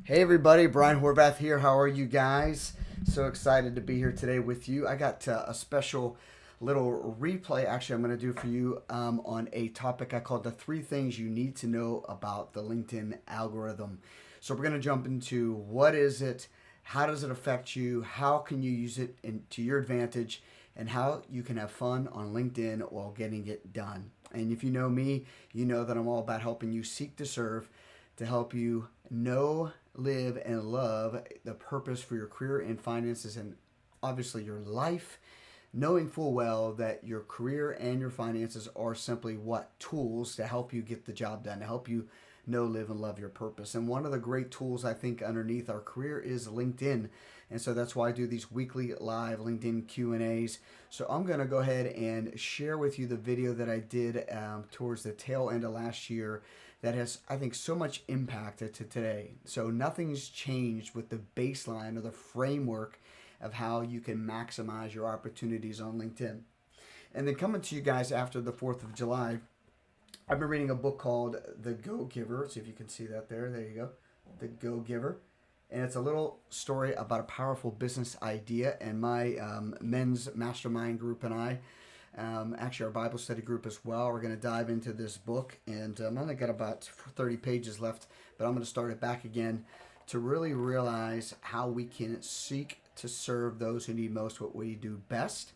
Hey everybody, Brian Horvath here. How are you guys? So excited to be here today with you. I got a special little replay actually I'm going to do for you on a topic I called the three things you need to know about the LinkedIn algorithm. So we're going to jump into what is it, how does it affect you, how can you use it to your advantage, and how you can have fun on LinkedIn while getting it done. And if you know me, you know that I'm all about helping you seek to serve, to help you know, live, and love the purpose for your career and finances and obviously your life, knowing full well that your career and your finances are simply what? Tools to help you get the job done, to help you know, live, and love your purpose. And one of the great tools I think underneath our career is LinkedIn. And so that's why I do these weekly live LinkedIn Q&As. So I'm going to go ahead and share with you the video that I did towards the tail end of last year that has, I think, so much impact to today. So nothing's changed with the baseline or the framework of how you can maximize your opportunities on LinkedIn. And then coming to you guys after the 4th of July, I've been reading a book called The Go Giver. See if you can see that there. There you go. The Go Giver. And it's a little story about a powerful business idea. And my men's mastermind group and I, actually our Bible study group as well, we're going to dive into this book. And I've only got about 30 pages left, but I'm going to start it back again to really realize how we can seek to serve those who need most what we do best,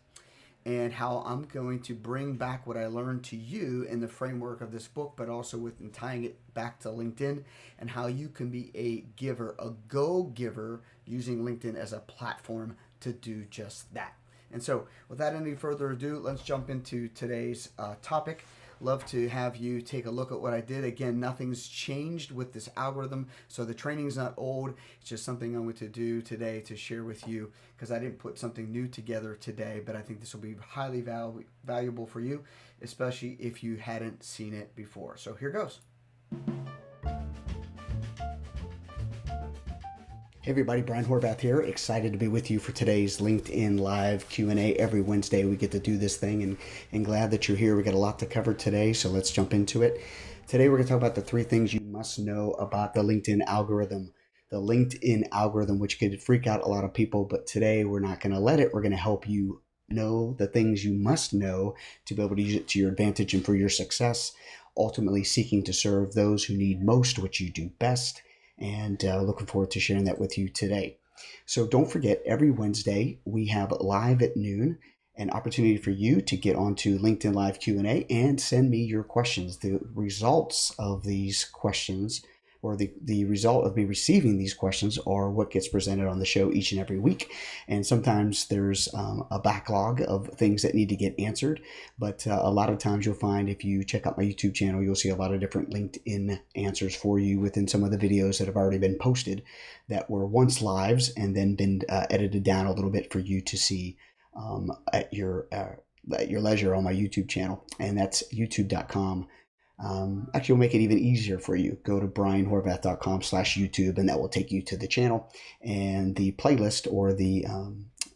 and how I'm going to bring back what I learned to you in the framework of this book, but also with tying it back to LinkedIn and how you can be a giver, a go-giver, using LinkedIn as a platform to do just that. And so without any further ado, let's jump into today's topic. Love to have you take a look at what I did. Again, nothing's changed with this algorithm, so the training's not old. It's just something I'm going to do today to share with you because I didn't put something new together today, but I think this will be highly valuable for you, especially if you hadn't seen it before. So here goes. Hey everybody, Brian Horvath here. Excited to be with you for today's LinkedIn Live Q&A. Every Wednesday we get to do this thing, and glad that you're here. We got a lot to cover today, so let's jump into it. Today we're going to talk about the three things you must know about the LinkedIn algorithm. The LinkedIn algorithm, which could freak out a lot of people, but today we're not going to let it. We're going to help you know the things you must know to be able to use it to your advantage and for your success, ultimately seeking to serve those who need most what you do best, and looking forward to sharing that with you today. So don't forget, every Wednesday we have live at noon an opportunity for you to get onto LinkedIn Live Q&A and send me your questions. The results of these questions, or the result of me receiving these questions, are what gets presented on the show each and every week. And sometimes there's a backlog of things that need to get answered, but a lot of times you'll find, if you check out my YouTube channel, you'll see a lot of different LinkedIn answers for you within some of the videos that have already been posted that were once lives and then been edited down a little bit for you to see at your leisure on my YouTube channel. And that's youtube.com. Actually, we'll make it even easier for you. Go to brianhorvath.com/YouTube, and that will take you to the channel. And the playlist, or the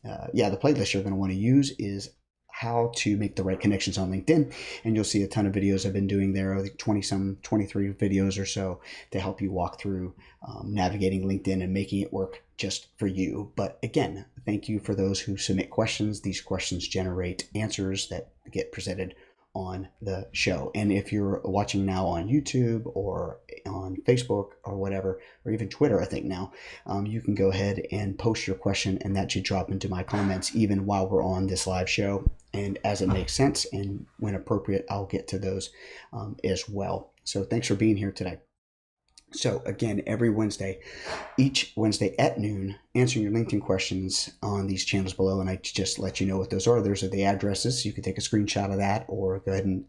playlist you're going to want to use is how to make the right connections on LinkedIn. And you'll see a ton of videos I've been doing there, I think 23 videos or so, to help you walk through navigating LinkedIn and making it work just for you. But again, thank you for those who submit questions. These questions generate answers that get presented on the show. And if you're watching now on YouTube or on Facebook or whatever, or even Twitter, I think now, you can go ahead and post your question, and that should drop into my comments even while we're on this live show. And as it makes sense and when appropriate, I'll get to those as well. So thanks for being here today. So again, every Wednesday, each Wednesday at noon, answering your LinkedIn questions on these channels below. And I just let you know what those are. Those are the addresses. You can take a screenshot of that, or go ahead and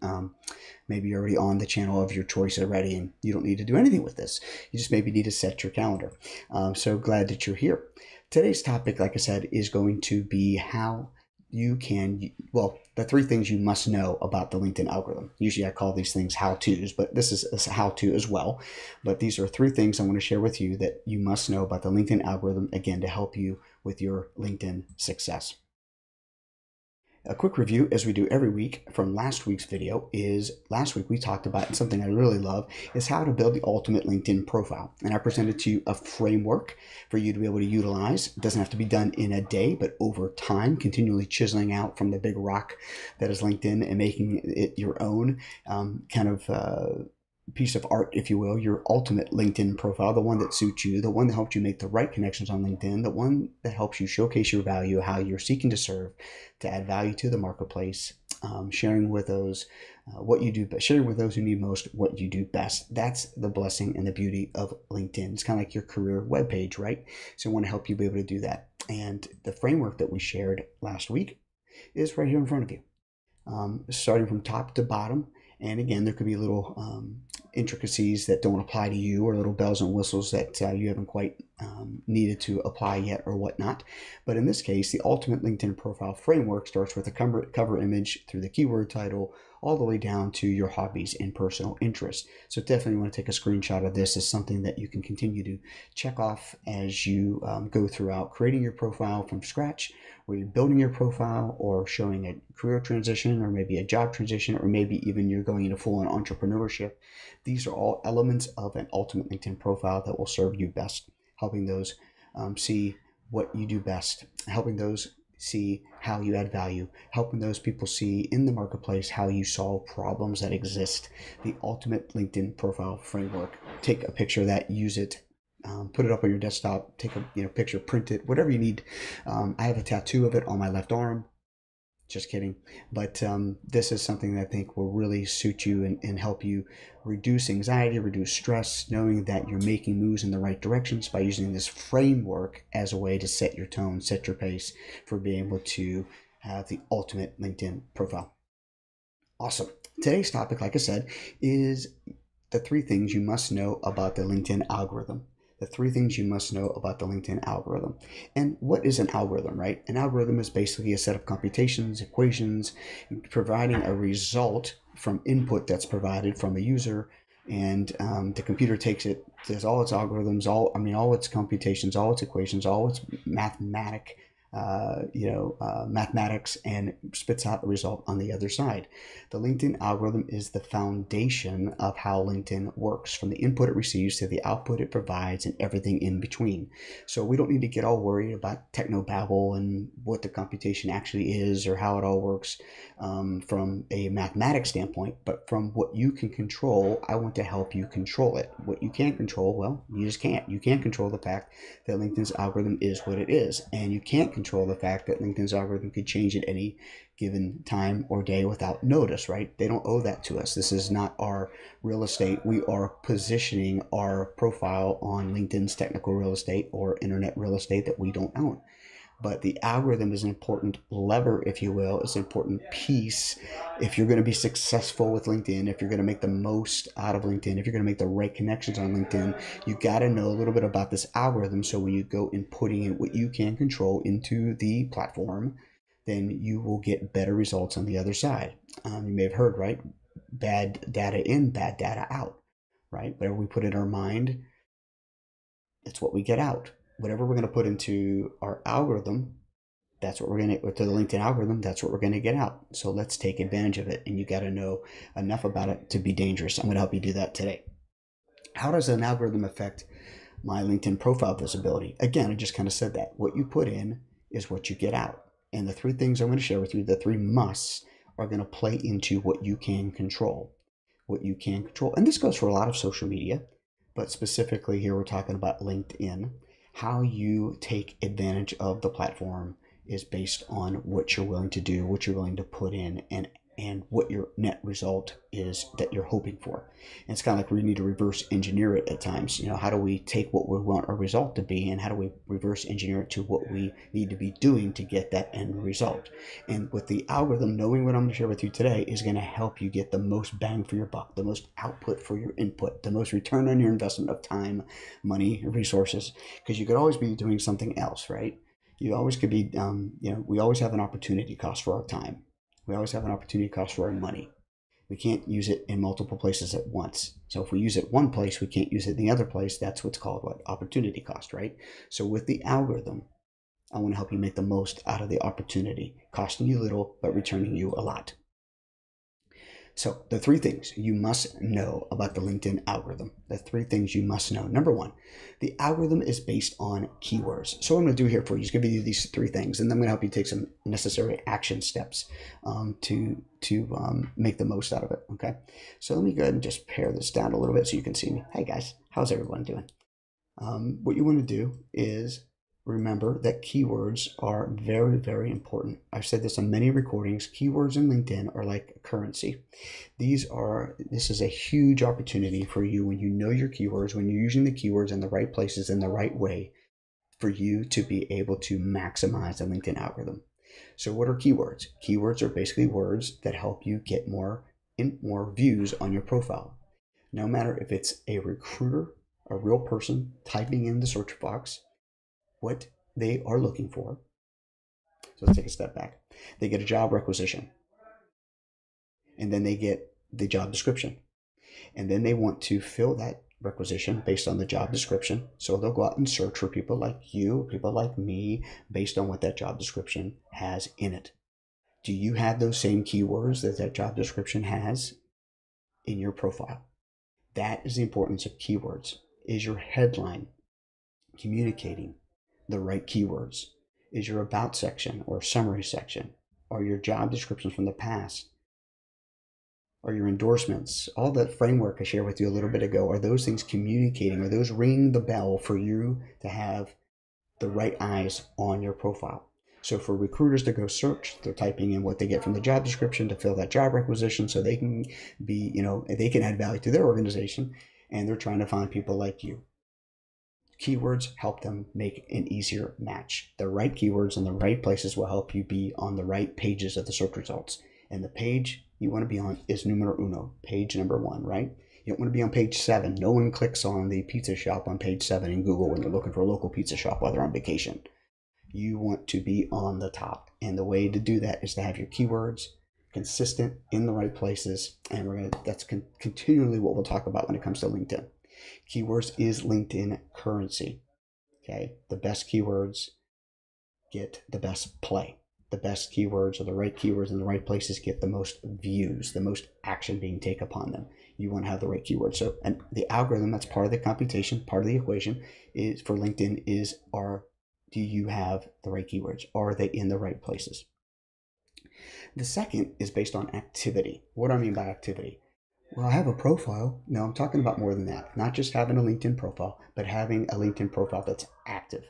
maybe you're already on the channel of your choice already, and you don't need to do anything with this. You just maybe need to set your calendar. So glad that you're here. Today's topic, like I said, is going to be how you can, the three things you must know about the LinkedIn algorithm. Usually I call these things how-tos, but this is a how-to as well. But these are three things I want to share with you that you must know about the LinkedIn algorithm, again, to help you with your LinkedIn success. A quick review, as we do every week, from last week's video is last week we talked about, and something I really love is how to build the ultimate LinkedIn profile. And I presented to you a framework for you to be able to utilize. It doesn't have to be done in a day, but over time, continually chiseling out from the big rock that is LinkedIn and making it your own piece of art, if you will, your ultimate LinkedIn profile, the one that suits you, the one that helps you make the right connections on LinkedIn, the one that helps you showcase your value, how you're seeking to serve, to add value to the marketplace, sharing with those what you do, but sharing with those who need most what you do best. That's the blessing and the beauty of LinkedIn. It's kind of like your career webpage, right? So I want to help you be able to do that. And the framework that we shared last week is right here in front of you, starting from top to bottom. And again, there could be little intricacies that don't apply to you, or little bells and whistles that you haven't quite needed to apply yet or whatnot. But in this case, the ultimate LinkedIn profile framework starts with a cover image through the keyword title, all the way down to your hobbies and personal interests. So definitely want to take a screenshot of this as something that you can continue to check off as you go throughout creating your profile from scratch, where you're building your profile or showing a career transition or maybe a job transition, or maybe even you're going into full-on entrepreneurship. These are all elements of an ultimate LinkedIn profile that will serve you best, helping those see what you do best, helping those see how you add value, helping those people see in the marketplace how you solve problems that exist. The ultimate LinkedIn profile framework. Take a picture of that, use it, put it up on your desktop, take a picture, print it, whatever you need. I have a tattoo of it on my left arm. Just kidding. But this is something that I think will really suit you and help you reduce anxiety, reduce stress, knowing that you're making moves in the right directions by using this framework as a way to set your tone, set your pace for being able to have the ultimate LinkedIn profile. Awesome. Today's topic, like I said, is the 3 things you must know about the LinkedIn algorithm. The 3 things you must know about the LinkedIn algorithm. And what is an algorithm, right? An algorithm is basically a set of computations, equations, providing a result from input that's provided from a user, and the computer takes it, does all its algorithms, all its computations, all its equations, all its mathematics, and spits out a result on the other side. The LinkedIn algorithm is the foundation of how LinkedIn works, from the input it receives to the output it provides and everything in between. So we don't need to get all worried about technobabble and what the computation actually is or how it all works from a mathematics standpoint, but from what you can control, I want to help you control it. What you can't control, well, you just can't. You can't control the fact that LinkedIn's algorithm is what it is, and you can't control the fact that LinkedIn's algorithm could change at any given time or day without notice, right? They don't owe that to us. This is not our real estate. We are positioning our profile on LinkedIn's technical real estate or internet real estate that we don't own. But the algorithm is an important lever, if you will. It's an important piece if you're going to be successful with LinkedIn, if you're going to make the most out of LinkedIn, if you're going to make the right connections on LinkedIn. You got to know a little bit about this algorithm, so when you go in putting in what you can control into the platform, then you will get better results on the other side. You may have heard, right? Bad data in, bad data out, right? Whatever we put in our mind, it's what we get out. Whatever we're going to put into our algorithm, that's what we're going to the LinkedIn algorithm, that's what we're going to get out. So let's take advantage of it. And you got to know enough about it to be dangerous. I'm going to help you do that today. How does an algorithm affect my LinkedIn profile visibility? Again, I just kind of said that. What you put in is what you get out. And the 3 things I'm going to share with you, the 3 musts, are going to play into what you can control. What you can control. And this goes for a lot of social media, but specifically here we're talking about LinkedIn. How you take advantage of the platform is based on what you're willing to do, what you're willing to put in, and what your net result is that you're hoping for. And it's kind of like we need to reverse engineer it at times. How do we take what we want our result to be, and how do we reverse engineer it to what we need to be doing to get that end result? And with the algorithm, knowing what I'm going to share with you today is going to help you get the most bang for your buck, the most output for your input, the most return on your investment of time, money, resources, because you could always be doing something else, right? You always could be, we always have an opportunity cost for our time. We always have an opportunity cost for our money. We can't use it in multiple places at once. So if we use it one place, we can't use it in the other place. That's what's called opportunity cost, right? So with the algorithm, I want to help you make the most out of the opportunity, costing you little, but returning you a lot. So the three things you must know about the LinkedIn algorithm, the three things you must know. Number one, the algorithm is based on keywords. So what I'm going to do here for you is give you these three things, and then I'm going to help you take some necessary action steps to make the most out of it. Okay. So let me go ahead and just pare this down a little bit so you can see me. Hey guys, how's everyone doing? What you want to do is remember that keywords are very, very important. I've said this on many recordings. Keywords in LinkedIn are like currency. This is a huge opportunity for you when you know your keywords, when you're using the keywords in the right places in the right way, for you to be able to maximize the LinkedIn algorithm. So what are keywords? Keywords are basically words that help you get more views on your profile. No matter if it's a recruiter, a real person typing in the search box what they are looking for. So let's take a step back. They get a job requisition, and then they get the job description. And then they want to fill that requisition based on the job description. So they'll go out and search for people like you, people like me, based on what that job description has in it. Do you have those same keywords that that job description has in your profile? That is the importance of keywords. Is your headline communicating the right keywords? Is your about section or summary section, or your job descriptions from the past, or your endorsements, all that framework I shared with you a little bit ago, are those things communicating? Are those ringing the bell for you to have the right eyes on your profile? So for recruiters to go search, they're typing in what they get from the job description to fill that job requisition so they can they can add value to their organization, and they're trying to find people like you. Keywords help them make an easier match. The right keywords in the right places will help you be on the right pages of the search results. And the page you want to be on is numero uno, page number one, right? You don't want to be on page 7. No one clicks on the pizza shop on page 7 in Google when they're looking for a local pizza shop while they're on vacation. You want to be on the top. And the way to do that is to have your keywords consistent in the right places. And that's continually what we'll talk about when it comes to LinkedIn. Keywords is LinkedIn currency. Okay, the best keywords get the best play. The best keywords or the right keywords in the right places get the most views, the most action being taken upon them. You want to have the right keywords. So, and the algorithm, that's part of the computation, part of the equation is for LinkedIn is do you have the right keywords? Are they in the right places? The second is based on activity. What do I mean by activity? Well, I have a profile. No, I'm talking about more than that. Not just having a LinkedIn profile, but having a LinkedIn profile that's active.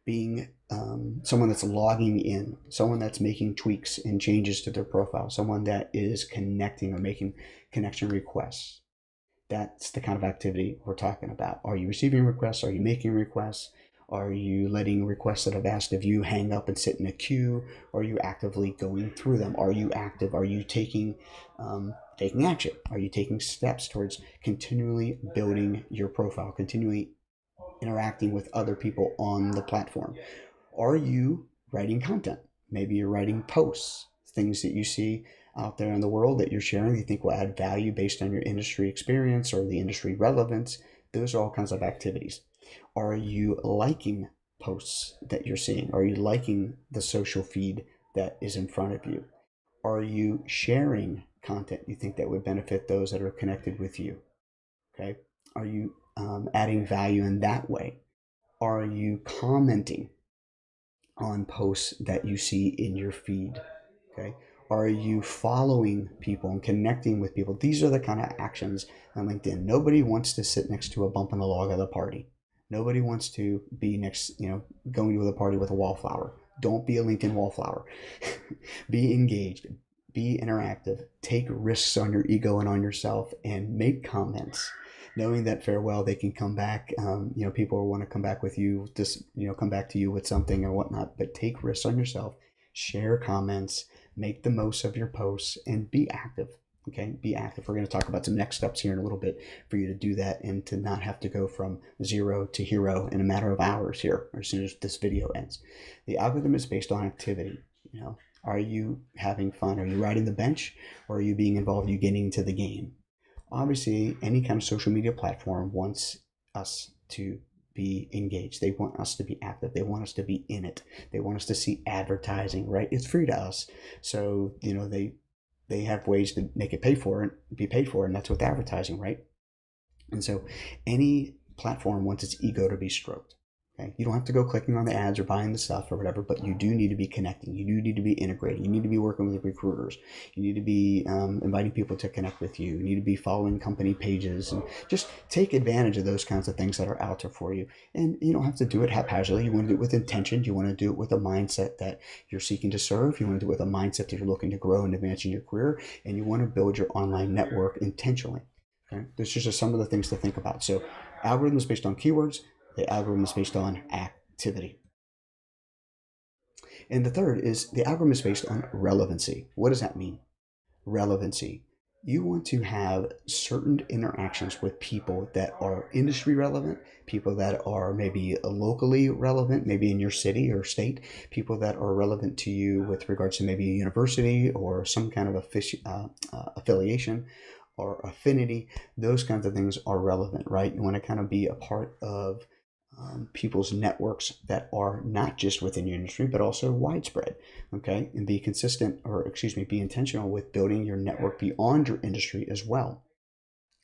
Being someone that's logging in, someone that's making tweaks and changes to their profile, someone that is connecting or making connection requests. That's the kind of activity we're talking about. Are you receiving requests? Are you making requests? Are you letting requests that have asked of you hang up and sit in a queue? Are you actively going through them? Are you active? Are you taking action? Are you taking steps towards continually building your profile, continually interacting with other people on the platform? Are you writing content? Maybe you're writing posts, things that you see out there in the world that you're sharing, you think will add value based on your industry experience or the industry relevance. Those are all kinds of activities. Are you liking posts that you're seeing? Are you liking the social feed that is in front of you? Are you sharing content you think that would benefit those that are connected with you? Okay. Are you adding value in that way? Are you commenting on posts that you see in your feed? Okay. Are you following people and connecting with people? These are the kind of actions on LinkedIn. Nobody wants to sit next to a bump in the log of the party. Nobody wants to be going to the party with a wallflower. Don't be a LinkedIn wallflower. Be engaged, be interactive, take risks on your ego and on yourself, and make comments, knowing that farewell, they can come back. People will want to come back with you, come back to you with something or whatnot, but take risks on yourself, share comments, make the most of your posts, and be active. Okay, be active. We're going to talk about some next steps here in a little bit for you to do that and to not have to go from 0 to hero in a matter of hours here as soon as this video ends. The algorithm is based on activity. Are you having fun? Are you riding the bench, or are you being involved? Are you getting into the game? Obviously, any kind of social media platform wants us to be engaged. They want us to be active. They want us to be in it. They want us to see advertising, right? It's free to us. So, they have ways to make it be paid for, and that's with advertising, right? And so any platform wants its ego to be stroked. Okay? You don't have to go clicking on the ads or buying the stuff or whatever, but you do need to be connecting. You do need to be integrating. You need to be working with recruiters. You need to be inviting people to connect with you. You need to be following company pages, and just take advantage of those kinds of things that are out there for you. And you don't have to do it haphazardly. You want to do it with intention. You want to do it with a mindset that you're seeking to serve. You want to do it with a mindset that you're looking to grow and advance in your career. And you want to build your online network intentionally. Okay? Those are just some of the things to think about. So algorithm is based on keywords. The algorithm is based on activity. And the third is the algorithm is based on relevancy. What does that mean? Relevancy. You want to have certain interactions with people that are industry relevant, people that are maybe locally relevant, maybe in your city or state, people that are relevant to you with regards to maybe a university or some kind of affiliation or affinity. Those kinds of things are relevant, right? You want to kind of be a part of people's networks that are not just within your industry, but also widespread, okay? And be be intentional with building your network beyond your industry as well,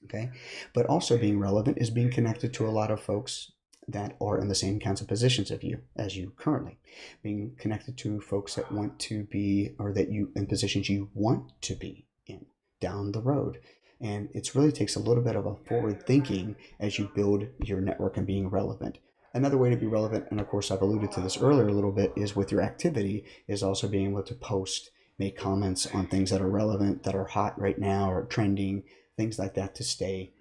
okay? But also being relevant is being connected to a lot of folks that are in the same kinds of positions as you currently. Being connected to folks that want to be, or that you in positions you want to be in down the road. And it really takes a little bit of a forward thinking as you build your network and being relevant. Another way to be relevant, and of course I've alluded to this earlier a little bit, is with your activity, is also being able to post, make comments on things that are relevant, that are hot right now or trending, things like that, to stay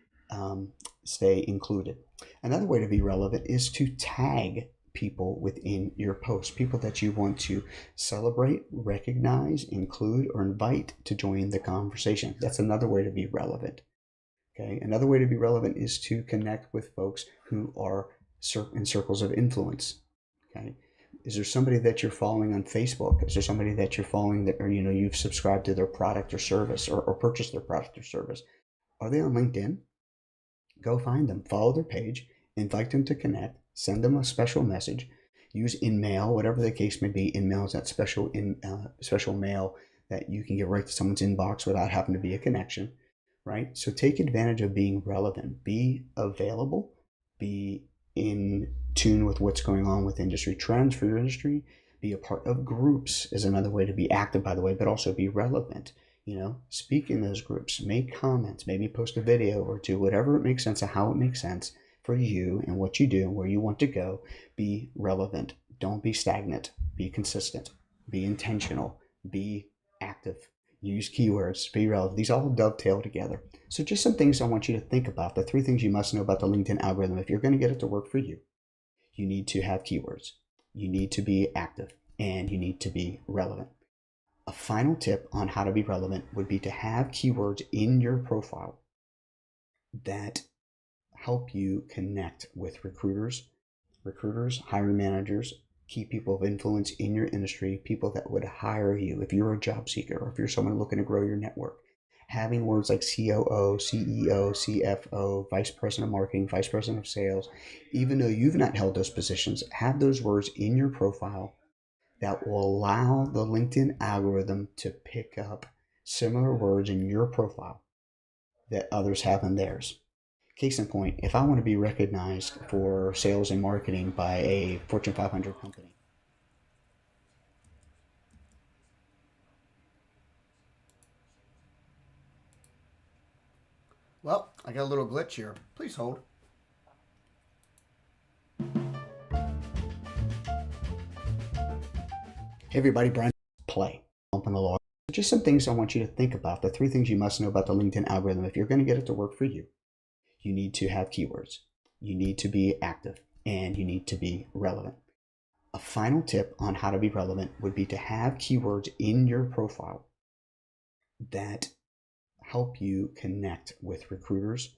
included. Another way to be relevant is to tag people within your post, people that you want to celebrate, recognize, include, or invite to join the conversation. That's another way to be relevant. Okay. Another way to be relevant is to connect with folks who are in circles of influence. Okay. Is there somebody that you're following on Facebook? Is there somebody that you're following that, or you've subscribed to their product or service, or purchased their product or service? Are they on LinkedIn? Go find them, follow their page, invite them to connect, send them a special message, use InMail, whatever the case may be. InMail is that special mail that you can get right to someone's inbox without having to be a connection, right? So take advantage of being relevant, be available, be in tune with what's going on with industry trends for your industry, be a part of groups is another way to be active, by the way, but also be relevant. Speak in those groups, make comments, maybe post a video or two, whatever it makes sense of how it makes sense for you and what you do and where you want to go. Be relevant. Don't be stagnant. Be consistent. Be intentional. Be active. Use keywords. Be relevant. These all dovetail together. So just some things I want you to think about. The 3 things you must know about the LinkedIn algorithm. If you're going to get it to work for you, you need to have keywords. You need to be active. And you need to be relevant. A final tip on how to be relevant would be to have keywords in your profile that help you connect with recruiters, hiring managers, key people of influence in your industry, people that would hire you if you're a job seeker or if you're someone looking to grow your network. Having words like COO, CEO, CFO, Vice President of Marketing, Vice President of Sales, even though you've not held those positions, have those words in your profile that will allow the LinkedIn algorithm to pick up similar words in your profile that others have in theirs. Case in point, if I want to be recognized for sales and marketing by a Fortune 500 company. Well, I got a little glitch here. Please hold. Hey everybody, Brian, play. Open the log. Just some things I want you to think about. The 3 things you must know about the LinkedIn algorithm. If you're going to get it to work for you, you need to have keywords. You need to be active, and you need to be relevant. A final tip on how to be relevant would be to have keywords in your profile that help you connect with recruiters,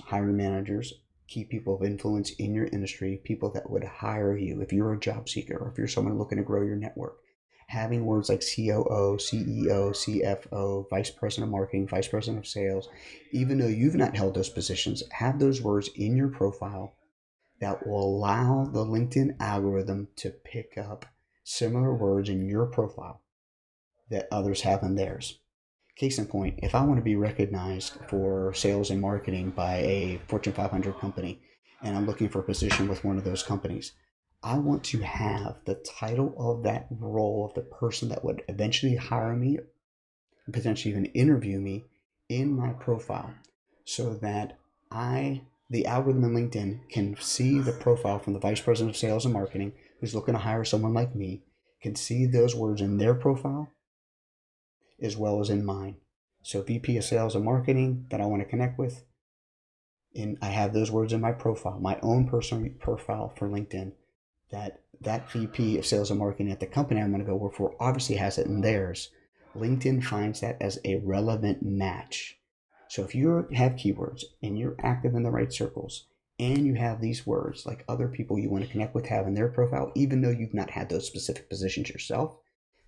hiring managers, key people of influence in your industry, people that would hire you if you're a job seeker or if you're someone looking to grow your network. Having words like COO, CEO, CFO, Vice President of Marketing, Vice President of Sales, even though you've not held those positions, have those words in your profile that will allow the LinkedIn algorithm to pick up similar words in your profile that others have in theirs. Case in point, if I want to be recognized for sales and marketing by a Fortune 500 company and I'm looking for a position with one of those companies, I want to have the title of that role of the person that would eventually hire me, potentially even interview me, in my profile so that the algorithm in LinkedIn can see the profile from the vice president of sales and marketing who's looking to hire someone like me, can see those words in their profile as well as in mine. So VP of sales and marketing that I want to connect with, and I have those words in my profile, my own personal profile for LinkedIn, that VP of sales and marketing at the company I'm going to go work for obviously has it in theirs. LinkedIn finds that as a relevant match. So if you have keywords and you're active in the right circles and you have these words like other people you want to connect with have in their profile, even though you've not had those specific positions yourself,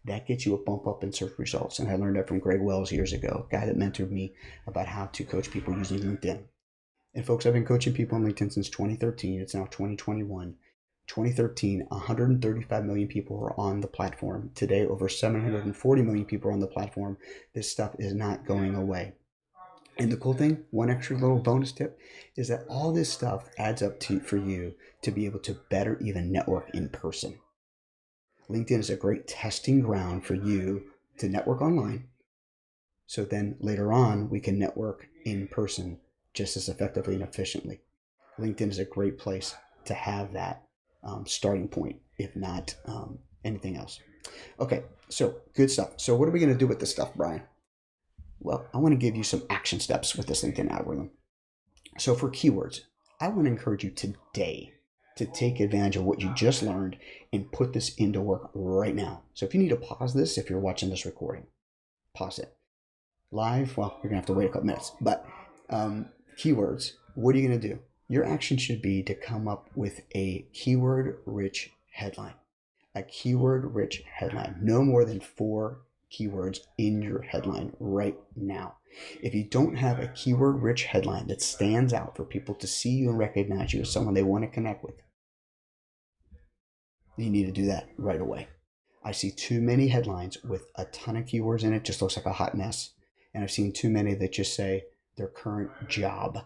that gets you a bump up in search results. And I learned that from Greg Wells years ago, a guy that mentored me about how to coach people using LinkedIn. And folks, I've been coaching people on LinkedIn since 2013. It's now 2021. 2013, 135 million people were on the platform. Today, over 740 million people are on the platform. This stuff is not going away. And the cool thing, one extra little bonus tip, is that all this stuff adds up for you to be able to better even network in person. LinkedIn is a great testing ground for you to network online. So then later on, we can network in person just as effectively and efficiently. LinkedIn is a great place to have that starting point, if not anything else. Okay, so good stuff. So what are we going to do with this stuff, Brian? Well, I want to give you some action steps with this LinkedIn algorithm. So for keywords, I want to encourage you today to take advantage of what you just learned and put this into work right now. So if you need to pause this, if you're watching this recording, pause it. Live, well, you're going to have to wait a couple minutes. But keywords, what are you going to do? Your action should be to come up with a keyword-rich headline. A keyword-rich headline. No more than 4 keywords in your headline right now. If you don't have a keyword-rich headline that stands out for people to see you and recognize you as someone they want to connect with, you need to do that right away. I see too many headlines with a ton of keywords in it, just looks like a hot mess. And I've seen too many that just say their current job.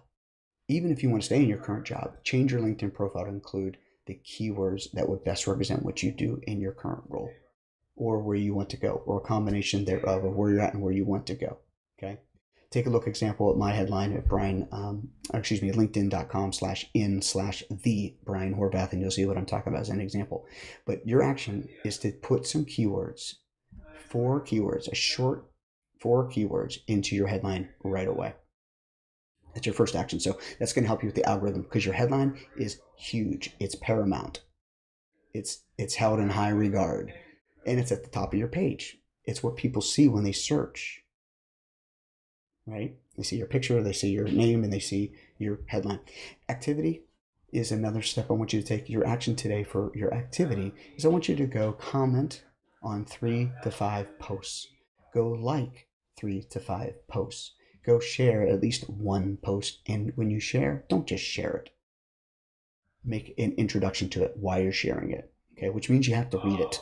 Even if you want to stay in your current job, change your LinkedIn profile to include the keywords that would best represent what you do in your current role or where you want to go, or a combination thereof of where you're at and where you want to go. Okay. Take a look, example, at my headline at LinkedIn.com/in/the Brian Horvath, and you'll see what I'm talking about as an example. But your action is to put some keywords, 4 keywords, a short 4 keywords into your headline right away. That's your first action. So that's going to help you with the algorithm because your headline is huge. It's paramount. It's held in high regard, and it's at the top of your page. It's what people see when they search. Right? They see your picture, they see your name, and they see your headline. Activity is another step I want you to take. Your action today for your activity is I want you to go comment on 3 to 5 posts. Go like 3 to 5 posts. Go share at least 1 post. And when you share, don't just share it. Make an introduction to it, why you're sharing it. Okay, which means you have to read it.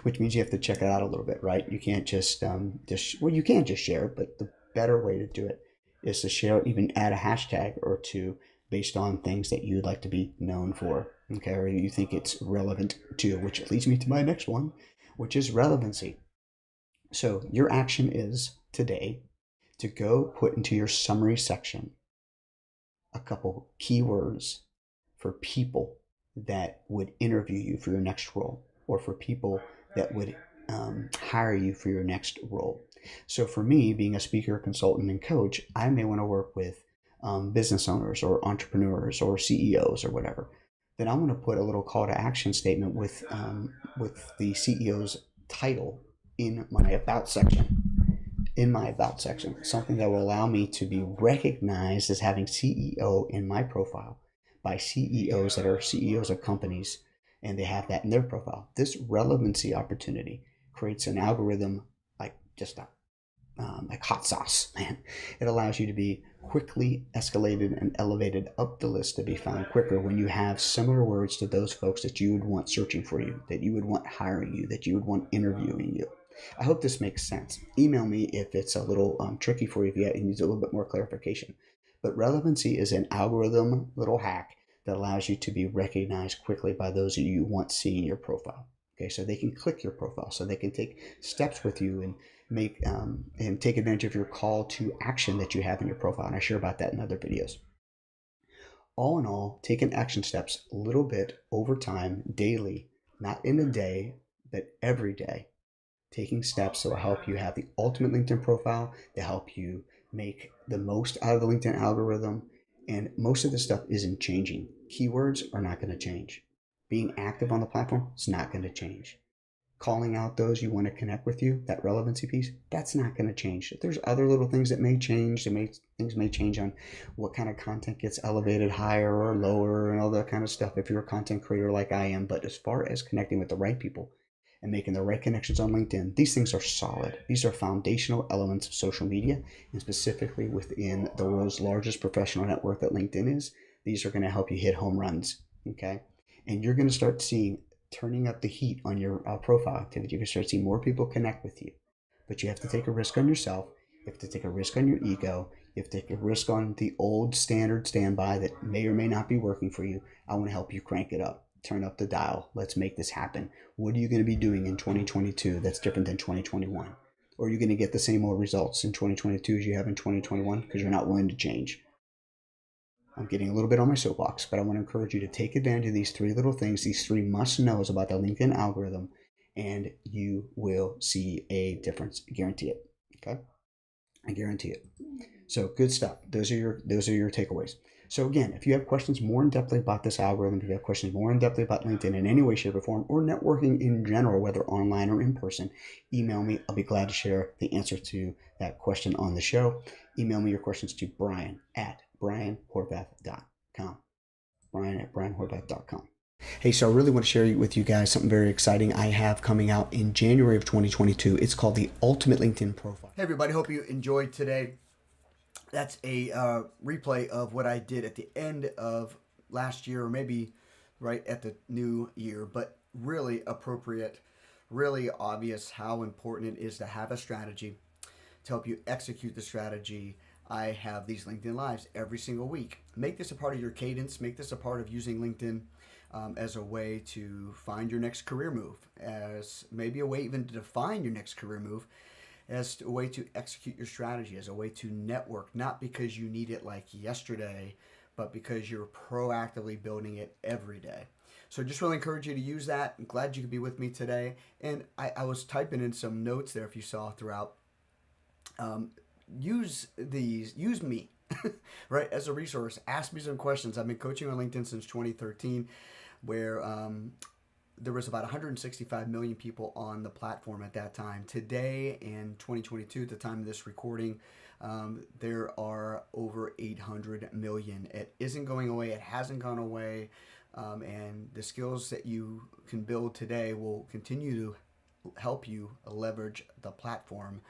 Which means you have to check it out a little bit, right? You can't just you can just share it, but the better way to do it is to share it, even add a hashtag or 2 based on things that you'd like to be known for, okay, or you think it's relevant to, which leads me to my next one, which is relevancy. So your action is today to go put into your summary section a couple keywords for people that would interview you for your next role, or for people that would hire you for your next role. So for me, being a speaker, consultant, and coach, I may want to work with business owners or entrepreneurs or CEOs or whatever. Then I'm going to put a little call to action statement with the CEO's title in my about section. Something that will allow me to be recognized as having CEO in my profile by CEOs that are CEOs of companies, and they have that in their profile. This relevancy opportunity creates an algorithm like just like hot sauce, man. It allows you to be quickly escalated and elevated up the list to be found quicker when you have similar words to those folks that you would want searching for you, that you would want hiring you, that you would want interviewing you. I hope this makes sense. Email me if it's a little tricky for you, if you need a little bit more clarification. But relevancy is an algorithm little hack that allows you to be recognized quickly by those that you want seeing your profile. Okay, so they can click your profile, so they can take steps with you and make and take advantage of your call to action that you have in your profile. And I share about that in other videos. All in all, taking action steps a little bit over time, daily, not in a day, but every day. Taking steps that will help you have the ultimate LinkedIn profile, to help you make the most out of the LinkedIn algorithm. And most of this stuff isn't changing. Keywords are not going to change. Being active on the platform is not going to change. Calling out those you want to connect with you, that relevancy piece, that's not going to change. There's other little things that may change. Things may change on what kind of content gets elevated higher or lower and all that kind of stuff if you're a content creator like I am. But as far as connecting with the right people and making the right connections on LinkedIn, these things are solid. These are foundational elements of social media, and specifically within the world's largest professional network that LinkedIn is. These are going to help you hit home runs, okay? And you're going to start seeing turning up the heat on your profile activity. You can start seeing more people connect with you. But you have to take a risk on yourself. You have to take a risk on your ego. You have to take a risk on the old standard standby that may or may not be working for you. I want to help you crank it up. Turn up the dial. Let's make this happen. What are you going to be doing in 2022 that's different than 2021? Or are you going to get the same old results in 2022 as you have in 2021 because you're not willing to change? I'm getting a little bit on my soapbox, but I want to encourage you to take advantage of these three little things, these three must-knows about the LinkedIn algorithm, and you will see a difference. I guarantee it. Okay? I guarantee it. So good stuff. Those are your takeaways. So again, if you have questions more in depth about this algorithm, if you have questions more in depth about LinkedIn in any way, shape, or form, or networking in general, whether online or in person, email me. I'll be glad to share the answer to that question on the show. Email me your questions to brian@brianhorvath.com. brian@brianhorvath.com. Hey, so I really want to share with you guys something very exciting I have coming out in January of 2022. It's called the Ultimate LinkedIn Profile. Hey, everybody. Hope you enjoyed today. That's a replay of what I did at the end of last year, or maybe right at the new year, but really appropriate, really obvious how important it is to have a strategy to help you execute the strategy. I have these LinkedIn Lives every single week. Make this a part of your cadence. Make this a part of using LinkedIn as a way to find your next career move, as maybe a way even to define your next career move, as a way to execute your strategy, as a way to network, not because you need it like yesterday, but because you're proactively building it every day. So just really encourage you to use that. I'm glad you could be with me today. And I was typing in some notes there if you saw throughout. Use me, right, as a resource. Ask me some questions. I've been coaching on LinkedIn since 2013, where there was about 165 million people on the platform at that time. Today, in 2022, at the time of this recording, there are over 800 million. It isn't going away. It hasn't gone away. And the skills that you can build today will continue to help you leverage the platform,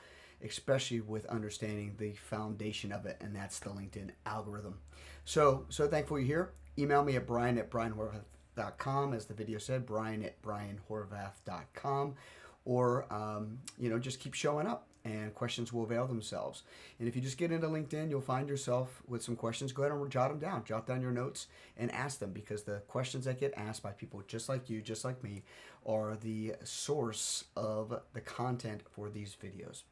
especially with understanding the foundation of it, and that's the LinkedIn algorithm. So thankful you're here. Email me at brian@brianhorvath.com, as the video said, brian@brianhorvath.com, or just keep showing up and questions will avail themselves. And if you just get into LinkedIn, you'll find yourself with some questions. Go ahead and jot down your notes and ask them, because the questions that get asked by people just like you, just like me, are the source of the content for these videos.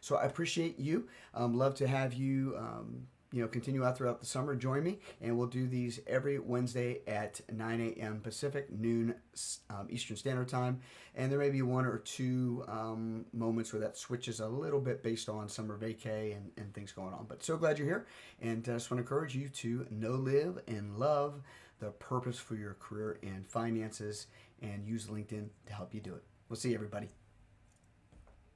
So I appreciate you. Love to have you continue out throughout the summer. Join me, and we'll do these every Wednesday at 9 a.m. Pacific, noon Eastern Standard Time. And there may be one or two moments where that switches a little bit based on summer vacay and things going on. But so glad you're here, and I just want to encourage you to know, live, and love the purpose for your career and finances, and use LinkedIn to help you do it. We'll see you, everybody.